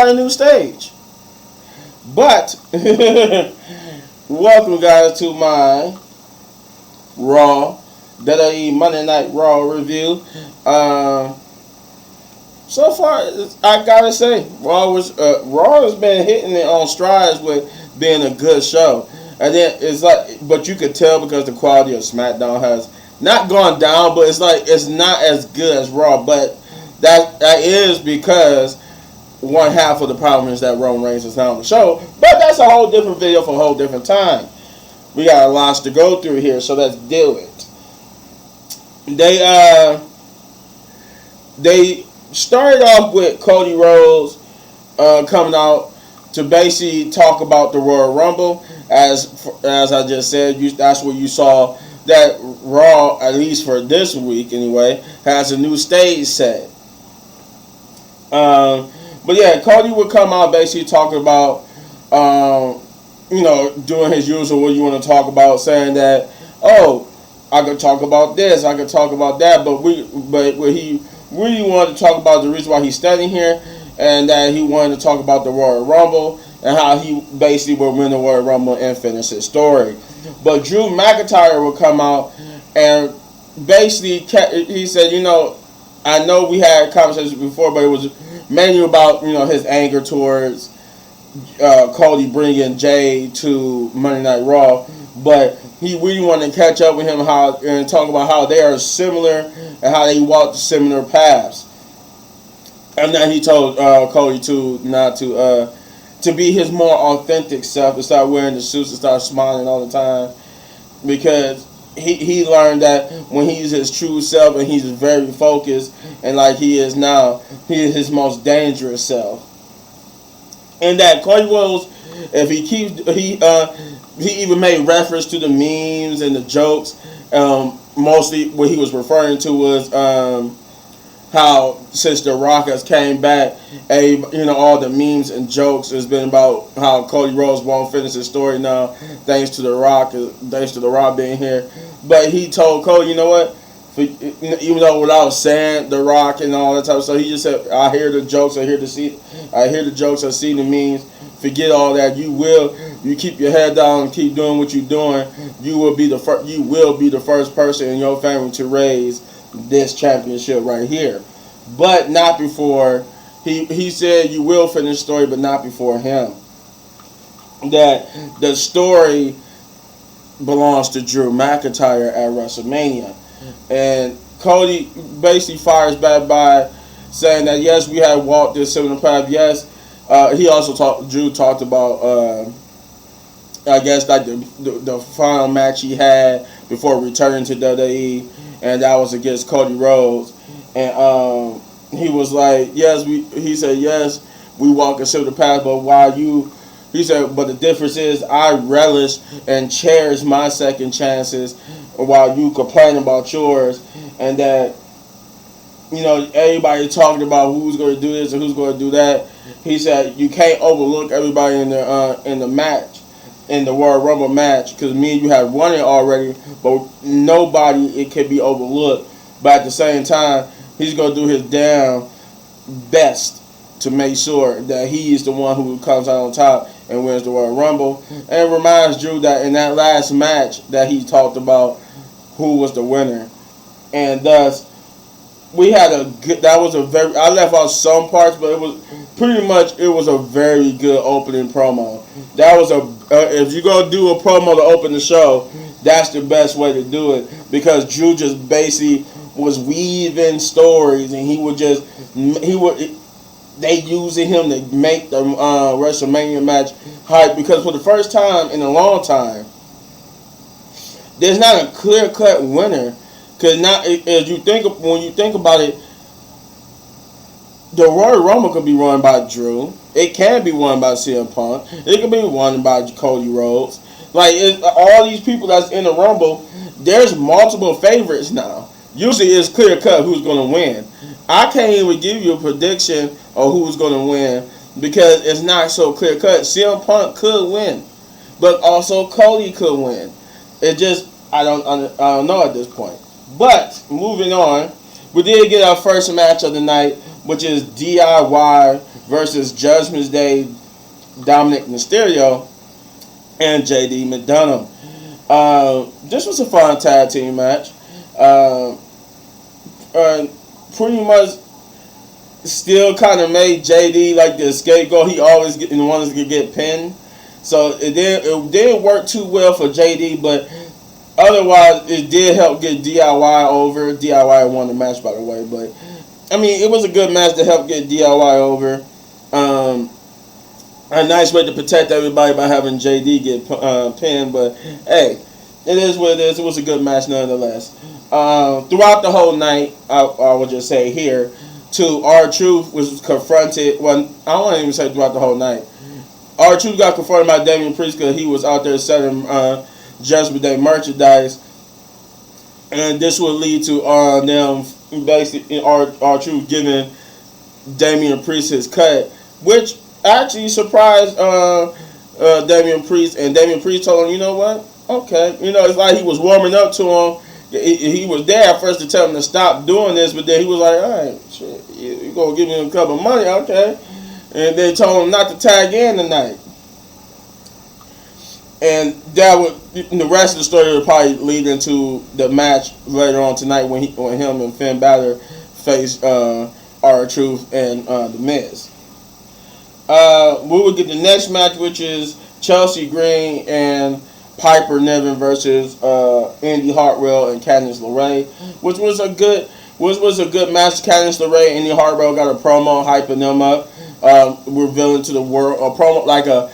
got a new stage. But welcome guys to my Raw WWE Monday Night Raw review. So far, I gotta say, Raw has been hitting it on strides with being a good show. And then it's like, but you could tell because the quality of SmackDown has not gone down, but it's like it's not as good as Raw. But that is because one half of the problem is that Roman Reigns is not on the show. But that's a whole different video for a whole different time. We got a lot to go through here, so let's do it. They started off with Cody Rhodes coming out to basically talk about the Royal Rumble. As I just said, that's where you saw that Raw, at least for this week anyway, has a new stage set. But yeah, Cody would come out basically talking about, doing his usual what you want to talk about, saying that, oh, I could talk about this, I could talk about that, but what he really wanted to talk about the reason why he's standing here, and that he wanted to talk about the Royal Rumble and how he basically would win the Royal Rumble and finish his story. But Drew McIntyre would come out and basically he said, I know we had conversations before, but it was mainly about his anger towards Cody bringing Jay to Monday Night Raw, but he really wanted to catch up with him and talk about how they are similar and how they walk similar paths. And then he told Cody to be his more authentic self, to start wearing the suits and start smiling all the time, because he learned that when he's his true self and he's very focused and like he is now, he is his most dangerous self. And that Cody Rhodes, if he even made reference to the memes and the jokes. Mostly what he was referring to was how since The Rock has came back, all the memes and jokes has been about how Cody Rhodes won't finish his story now, thanks to The Rock being here. But he told Cody, you know what? Even though without saying The Rock and all that type of stuff, he just said, I hear the jokes, I hear the jokes, I see the memes. Forget all that. You keep your head down and keep doing what you're doing. You will be the first person in your family to raise this championship right here. But not before he said you will finish the story, but not before him. That the story belongs to Drew McIntyre at WrestleMania. And Cody basically fires back by saying that yes, we have walked this similar path. Yes, he also Drew talked about I guess like the final match he had before returning to WWE, and that was against Cody Rhodes. And he was like, he said yes, we walk a similar path, but he said, but the difference is I relish and cherish my second chances while you complain about yours. And that, everybody talking about who's going to do this and who's going to do that. He said you can't overlook everybody in the match, in the Royal Rumble match, because me and you have won it already, but nobody it can be overlooked. But at the same time, he's going to do his damn best to make sure that he is the one who comes out on top and wins the Royal Rumble. And it reminds Drew that in that last match that he talked about who was the winner. And thus, we had I left out some parts, but it was a very good opening promo. That was if you're going to do a promo to open the show, that's the best way to do it, because Drew just basically was weaving stories, and they using him to make the WrestleMania match hype, because for the first time in a long time, there's not a clear-cut winner. Because now, when you think about it, the Royal Rumble could be won by Drew. It can be won by CM Punk. It could be won by Cody Rhodes. Like, all these people that's in the Rumble, there's multiple favorites now. Usually it's clear-cut who's going to win. I can't even give you a prediction of who's going to win because it's not so clear-cut. CM Punk could win, but also Cody could win. It just, I don't know at this point. But moving on, we did get our first match of the night, which is DIY versus Judgment Day, Dominic Mysterio, and JD McDonough. This was a fun tag team match. Pretty much still kind of made JD like the scapegoat. He always wanted to get pinned. So it didn't work too well for JD, but otherwise it did help get DIY over. DIY won the match, by the way, but I mean it was a good match to help get DIY over. A nice way to protect everybody by having JD get pinned, but hey, it is what it is. It was a good match nonetheless. Throughout the whole night, I would just say here, too, R-Truth was confronted. Well, I don't want to even say throughout the whole night. R-Truth got confronted by Damian Priest because he was out there selling Judgment Day merchandise, and this would lead to them basically R-Truth giving Damian Priest his cut, which actually surprised Damian Priest, and Damian Priest told him, you know what? Okay. You know, it's like he was warming up to him. He was there at first to tell him to stop doing this, but then he was like, all right, shit, you going to give me a couple of money, okay. And they told him not to tag in tonight. And that would, the rest of the story would probably lead into the match later on tonight when him and Finn Balor face R-Truth and The Miz. We will get the next match, which is Chelsea Green and Piper Niven versus Indy Hartwell and Candice LeRae, which was a good match. Candice LeRae and Indy Hartwell got a promo hyping them up, revealing to the world a promo like a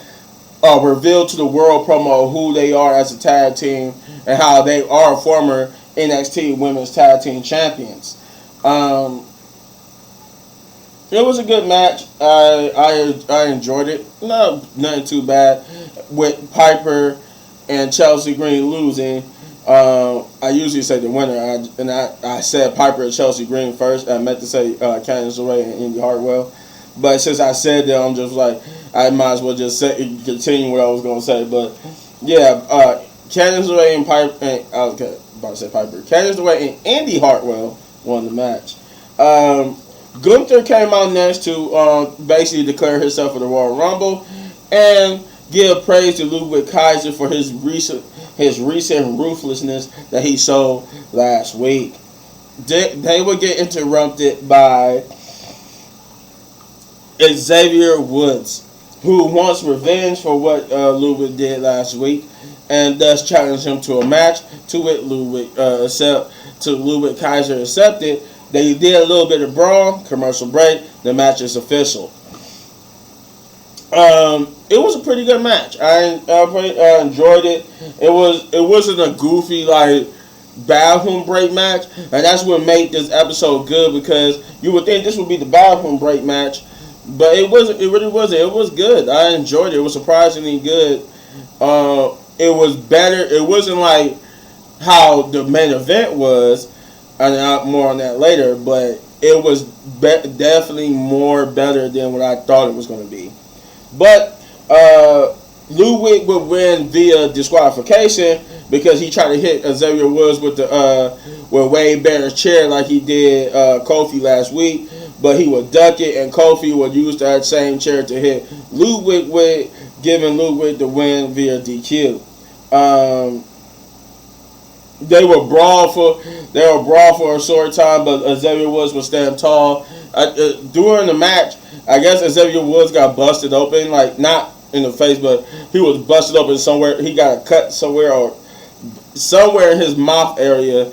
reveal to the world promo of who they are as a tag team and how they are former NXT Women's Tag Team Champions. It was a good match. I enjoyed it. Nothing too bad with Piper and Chelsea Green losing. I usually say the winner, I said Piper and Chelsea Green first. I meant to say Candice LeRae and Indy Hartwell, but since I said that, I'm just like I might as well just continue what I was gonna say. But yeah, Candice LeRae and Piper, and I was about to say Piper, Candice LeRae and Indy Hartwell won the match. Gunther came out next to basically declare himself for the Royal Rumble and give praise to Ludwig Kaiser for his recent ruthlessness that he showed last week. They would get interrupted by Xavier Woods, who wants revenge for what Ludwig did last week, and thus challenged him to a match. To it, Ludwig Kaiser accepted. They did a little bit of brawl, commercial break. The match is official. It was a pretty good match. I enjoyed it. It wasn't a goofy like bathroom break match, and that's what made this episode good because you would think this would be the bathroom break match, but it wasn't. It really wasn't. It was good. I enjoyed it. It was surprisingly good. It was better. It wasn't like how the main event was. And more on that later, but it was definitely more better than what I thought it was going to be. But Ludwig would win via disqualification because he tried to hit Xavier Woods with Wade Barrett's chair like he did Kofi last week, but he would duck it, and Kofi would use that same chair to hit Ludwig with, giving Ludwig the win via DQ. They were brawl for a short time, but Xavier Woods would stand tall. During the match, I guess Xavier Woods got busted open, like not in the face, but he was busted open somewhere. He got a cut somewhere, or somewhere in his mouth area.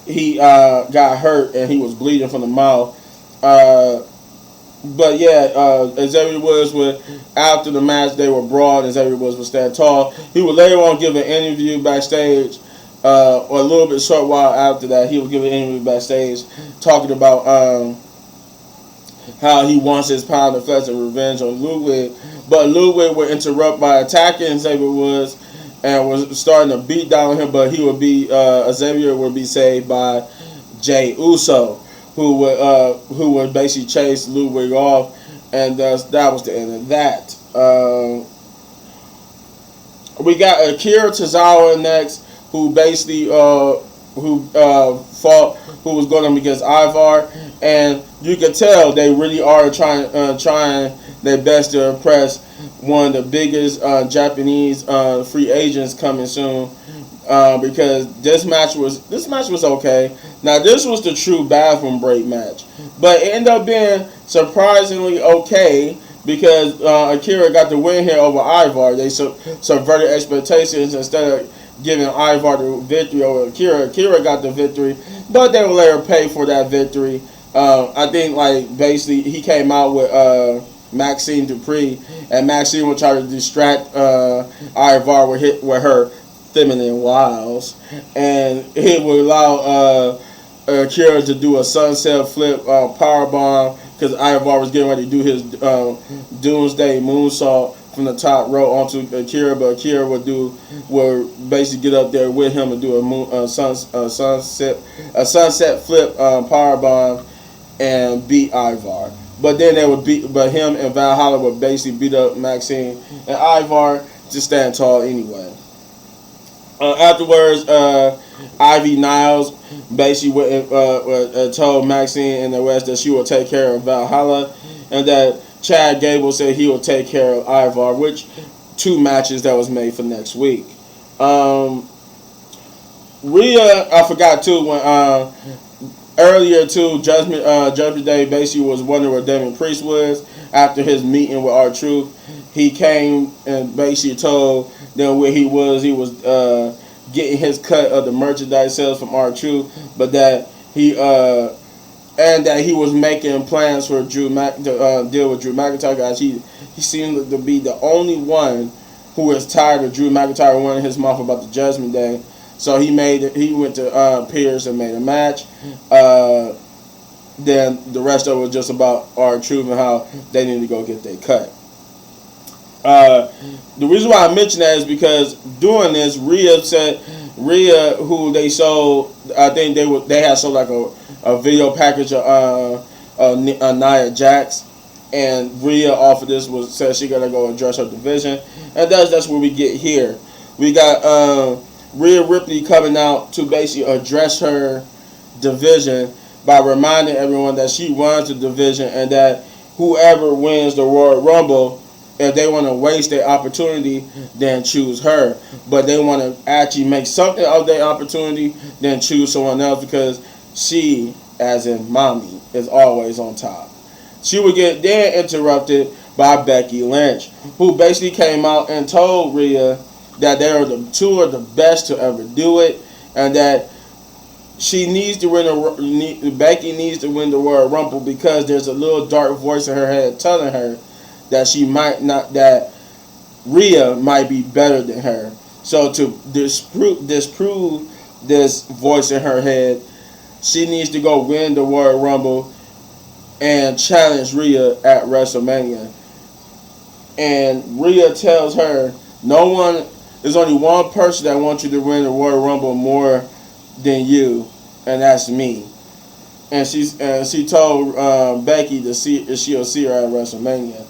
He got hurt and he was bleeding from the mouth. But yeah, Xavier Woods would, after the match, they were brawling, and Xavier Woods would stand tall. He would later on give an interview backstage. Or a little bit short while after that, he would give an interview backstage talking about how he wants his pound of flesh and revenge on Ludwig. But Ludwig would interrupt by attacking Xavier Woods and was starting to beat down him. But Xavier would be saved by Jey Uso, who would basically chase Ludwig off, and thus that was the end of that. We got Akira Tozawa next, who basically who was going up against Ivar, and you could tell they really are trying their best to impress one of the biggest Japanese free agents coming soon. Because this match was okay. Now this was the true bathroom break match, but it ended up being surprisingly okay because Akira got the win here over Ivar. They subverted expectations instead of giving Ivar the victory over Akira. Akira got the victory, but they will later pay for that victory. I think like basically he came out with Maxine Dupree, and Maxine would try to distract Ivar with her feminine wiles, and it would allow Akira to do a sunset flip power bomb because Ivar was getting ready to do his Doomsday moonsault from the top rope onto Akira, but Akira would basically get up there with him and do a sunset flip power bomb and beat Ivar. But then but him and Valhalla would basically beat up Maxine and Ivar to stand tall anyway. Afterwards, Ivy Niles basically told Maxine and the rest that she will take care of Valhalla, and that Chad Gable said he will take care of Ivar, which 2 matches that was made for next week. Rhea, I forgot too when earlier too, Judgment Day basically was wondering where Damian Priest was after his meeting with R-Truth. He came and basically told them where he was. He was getting his cut of the merchandise sales from R-Truth, but that he was making plans for Drew to deal with Drew McIntyre. Guys, he seemed to be the only one who was tired of Drew McIntyre running his mouth about the Judgment Day. So he went to Pierce and made a match. Then the rest of it was just about R-Truth and how they need to go get their cut. The reason why I mention that is because doing this, Rhea, who they sold, I think they had sold like a video package of Nia Jax, and Rhea off of this said she gotta go address her division, and that's where we get here. We got Rhea Ripley coming out to basically address her division by reminding everyone that she runs the division and that whoever wins the Royal Rumble, if they want to waste their opportunity, then choose her. But they want to actually make something of their opportunity, then choose someone else, because she, as in mommy, is always on top. She would get then interrupted by Becky Lynch, who basically came out and told Rhea that they are the two of the best to ever do it, and that she needs to Becky needs to win the Royal Rumble because there's a little dark voice in her head telling her that that Rhea might be better than her. So to disprove this voice in her head, she needs to go win the Royal Rumble and challenge Rhea at WrestleMania. And Rhea tells her, there's only one person that wants you to win the Royal Rumble more than you, and that's me. And she told Becky to see if she'll see her at WrestleMania.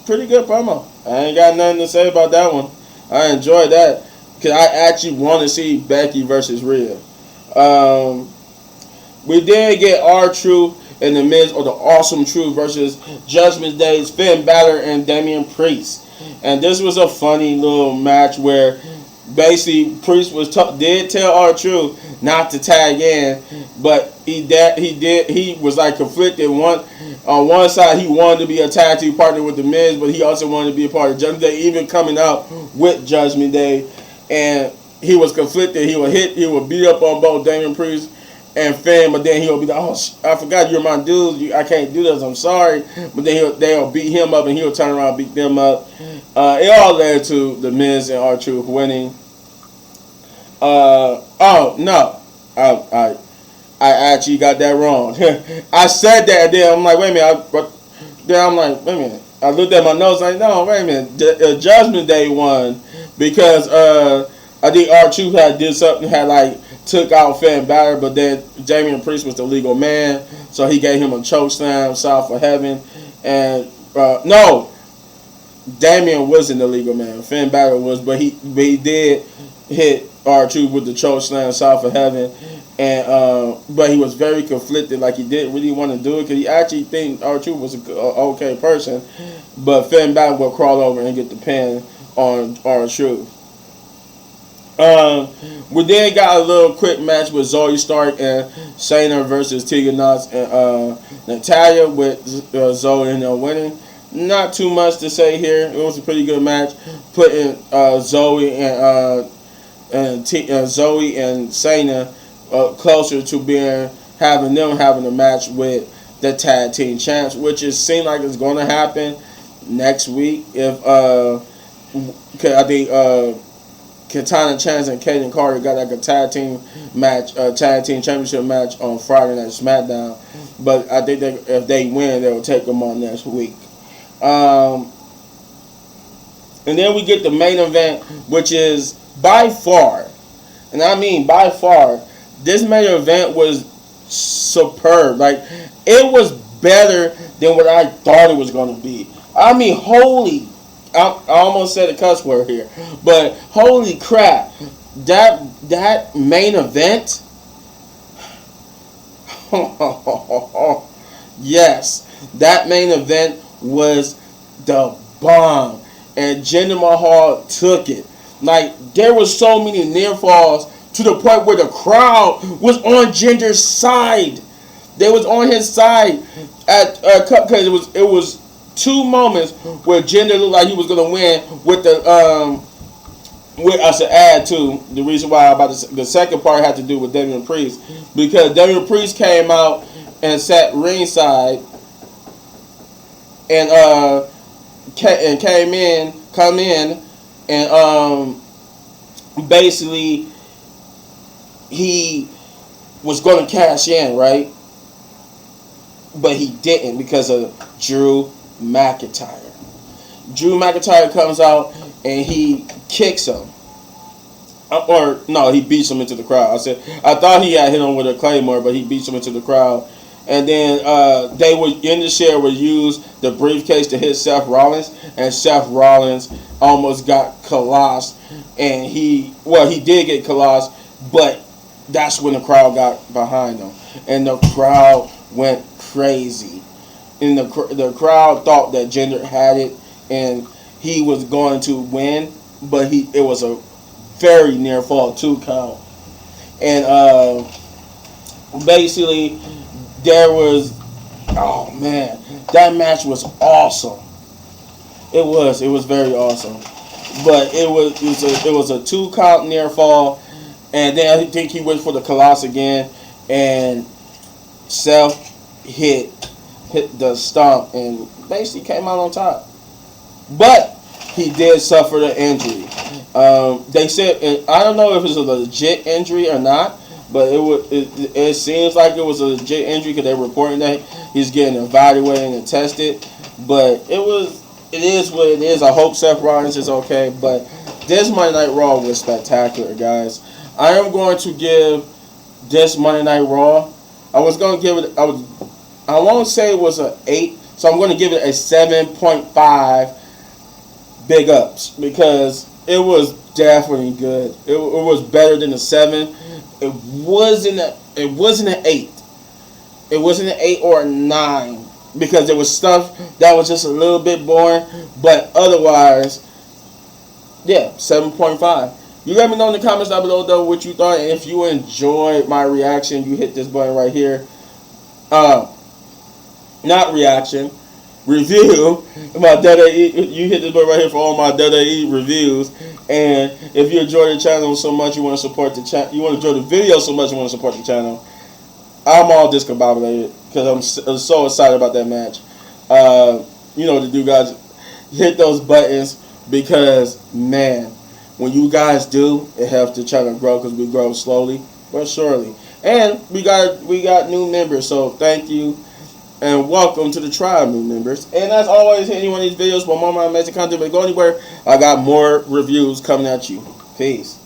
Pretty good promo. I ain't got nothing to say about that one. I enjoyed that because I actually want to see Becky versus Rhea. We did get R-Truth and the Miz, or the Awesome Truth, versus Judgment Day's Finn Balor and Damian Priest. And this was a funny little match where basically Priest did tell R-Truth not to tag in, but he was like conflicted. On one side he wanted to be a tag team partner with the Miz, but he also wanted to be a part of Judgment Day, even coming out with Judgment Day, and he was conflicted. He would beat up on both Damian Priest and Finn, but then he'll be like, "Oh, I forgot you're my dude. I can't do this. I'm sorry." But then they'll beat him up, and he'll turn around and beat them up. It all led to the Miz and R-Truth winning. Oh no, I actually got that wrong. I said that, and then I'm like, wait a minute. I looked at my notes, like, no, wait a minute. Judgment Day won because I think R-Truth did something, took out Finn Balor, but then Damian Priest was the legal man, so he gave him a choke slam, south of heaven, and no, Damian wasn't the legal man. Finn Balor was, but he did hit R-Truth with the choke slam south of heaven. And but he was very conflicted, like he didn't really want to do it because he actually think R-Truth was an okay person, but Finn Balor will crawl over and get the pin on R-Truth. We then got a little quick match with Zoe Stark and Shayna versus Tegan Nox and Natalya, with Zoe and winning. Not too much to say here. It was a pretty good match, putting Zoe and Shayna closer to having a match with the tag team champs, which it seems like it's going to happen next week. If I think Katana Chance and Kaden Carter got like a tag team match, tag team championship match on Friday Night SmackDown. But I think that if they win, they'll take them on next week. And then we get the main event, which is by far, and I mean by far, this main event was superb. Like, it was better than what I thought it was going to be. I mean, I almost said a cuss word here, but holy crap, that main event, yes, that main event was the bomb, and Jinder Mahal took it. Like, there was so many near falls to the point where the crowd was on Jinder's side. They was on his side because it was 2 moments where Jinder looked like he was gonna win with the I should add to the reason why the second part had to do with Damian Priest, because Damian Priest came out and sat ringside and come in and basically he was going to cash in, right? But he didn't because of Drew McIntyre. Drew McIntyre comes out and he kicks him. Or, no, he beats him into the crowd. I thought he had hit him with a Claymore, but he beats him into the crowd. And then they would, in the share, would use the briefcase to hit Seth Rollins. And Seth Rollins almost got colossed. And he did get colossed, but that's when the crowd got behind him. And the crowd went crazy. And the crowd thought that Jinder had it and he was going to win, but it was a very near fall 2 count. And basically there was, oh man, that match was awesome. It was very awesome. But it was a 2 count near fall, and then I think he went for the Colossus again, and Seth hit the stomp and basically came out on top. But he did suffer the injury. They said, I don't know if it's a legit injury or not, but it seems like it was a legit injury because they're reporting that he's getting evaluated and tested. But it is what it is. I hope Seth Rollins is okay. But this Monday Night Raw was spectacular, guys. I am going to give this Monday Night Raw, I was going to give it, I won't say it was an 8, so I'm going to give it a 7.5 big ups because it was definitely good. It was better than a 7. It wasn't an 8. It wasn't an 8 or a 9 because there was stuff that was just a little bit boring, but otherwise, yeah, 7.5. You let me know in the comments down below, though, what you thought. And if you enjoyed my reaction, you hit this button right here. Not reaction, review. My WWE, you hit this button right here for all my WWE reviews. And if you enjoy the channel so much, you want to support the channel. You want to enjoy the video so much, you want to support the channel. I'm all discombobulated because I'm so excited about that match. You know what to do, guys. Hit those buttons because, man, when you guys do, it helps the channel grow because we grow slowly but surely. And we got new members, so thank you and welcome to the tribe, new members. And as always, hit any one of these videos for more of my amazing content. But go anywhere, I got more reviews coming at you. Peace.